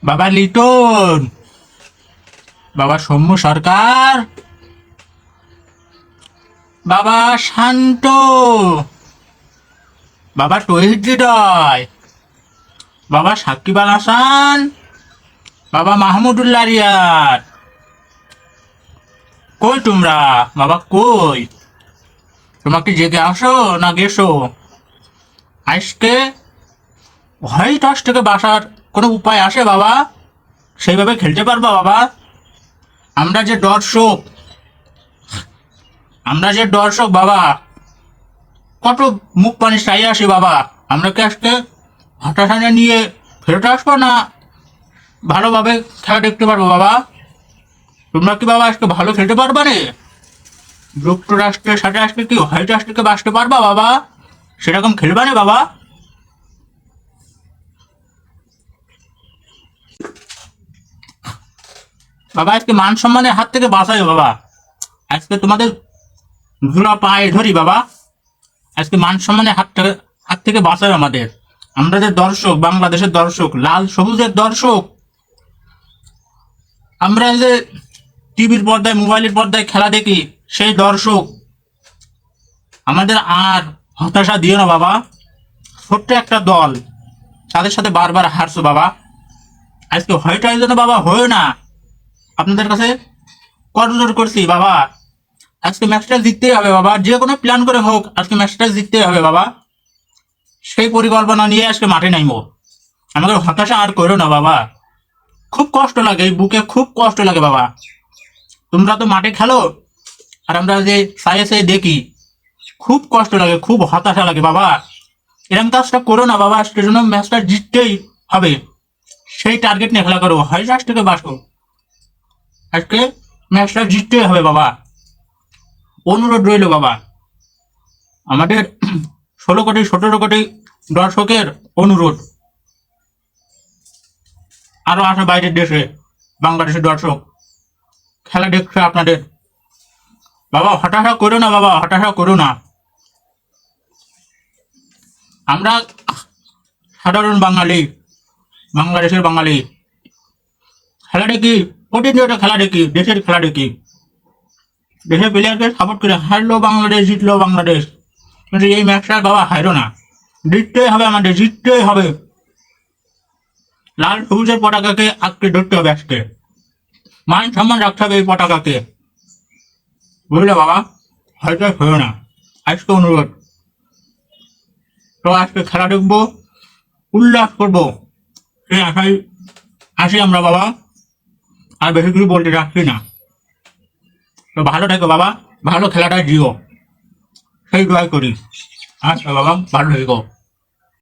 বাবা লিটন, বাবা সৌম্য সরকার, বাবা শান্ত, বাবা তহিদ হৃদয়, বাবা সাকিব আল হাসান, বাবা মাহমুদুল্লাহ রিয়াদ। কই তোমরা বাবা, কই? তোমাকে জেগে আসো না গেছো? আজকে হোয়াইট হাউস থেকে বাসার কোনো উপায় আসে বাবা? সেইভাবে খেলতে পারবা বাবা? আমরা যে দর্শক, বাবা, কত মুখ পানি চাই আসি বাবা। আমরা কি আজকে হতাশা নিয়ে ফেরত আসবো না ভালোভাবে খেলা দেখতে পারবো বাবা? তোমরা কি বাবা আজকে ভালো খেলতে পারবা রে? যুক্তরাষ্ট্রের সাথে আজকে কি হোয়াইট হাউস থেকে বাঁচতে পারবা বাবা? সেরকম খেলবা রে বাবা? বাবা আজকে মান সম্মানের হাত থেকে বাঁচাই বাবা। আজকে তোমাদের ধুলা পায়ে ধরি বাবা। আজকে মান সম্মানের হাত থেকে বাঁচাই আমাদের। আমরা যে দর্শক, বাংলাদেশের দর্শক, লাল সবুজের দর্শক, আমরা যে টিভির পর্দায়, মোবাইলের পর্দায় খেলা দেখি, সেই দর্শক। আমাদের আর হতাশা দিও না বাবা। ছোট্ট একটা দল, তাদের সাথে বারবার হারছো বাবা। আজকে হোয়াইট হাউস যেন বাবা হয় না, আপনাদের কাছে করজোর করছি বাবা। আজকে ম্যাচটা জিততেই হবে বাবা, যে কোনো প্ল্যান করে হোক আজকে ম্যাচটা জিততেই হবে বাবা। সেই পরিকল্পনা নিয়ে আজকে মাঠে নামবো। আমাকে হতাশা আর করো না বাবা। খুব কষ্ট লাগে, এই বুকে খুব কষ্ট লাগে বাবা। তোমরা তো মাঠে খেলো, আর আমরা যে সাইয়ে দেখি, খুব কষ্ট লাগে, খুব হতাশা লাগে বাবা। এরকম কাজটা করো না বাবা। আজকের জন্য ম্যাচটা জিততেই হবে, সেই টার্গেট নিয়ে খেলা করো। হোয়াইট হাউস থেকে বাঁচো, আজকে ম্যাচটা জিততেই হবে বাবা। অনুরোধ রইল বাবা, আমাদের 16 কোটি 17 কোটি দর্শকের অনুরোধ। আরো আছে বাইরের দেশে, বাংলাদেশের দর্শক খেলা দেখছে আপনাদের। বাবা হতাশা করো না বাবা, হতাশা করো না। আমরা সাধারণ বাঙালি, বাংলাদেশের বাঙালি, খেলা দেখি, প্রতিনিয়ত খেলা দেখি, দেশের খেলা দেখি, দেশের প্লেয়ারকে সাপোর্ট করে। হারলো বাংলাদেশ, জিতলো বাংলাদেশ, কিন্তু এই ম্যাচটা বাবা হারো না। জিততেই হবে, আমাদের জিততেই হবে। লাল সবুজের পতাকাকে আঁকড়ে ধরতে হবে আজকে। মান সম্মান রাখতে হবে এই পতাকাকে, বুঝলে বাবা? হয়তো হয়েও না। আজকে অনুরোধ, তো আজকে খেলা দেখবো, উল্লাস করবো, সেই আশায় আসি আমরা বাবা। আর বেশি কিছু বলতে রাখছি না। তো ভালো থেকো বাবা, ভালো খেলাটা জিও, সেই দোয়াই করি। আচ্ছা বাবা, ভালো থেকো।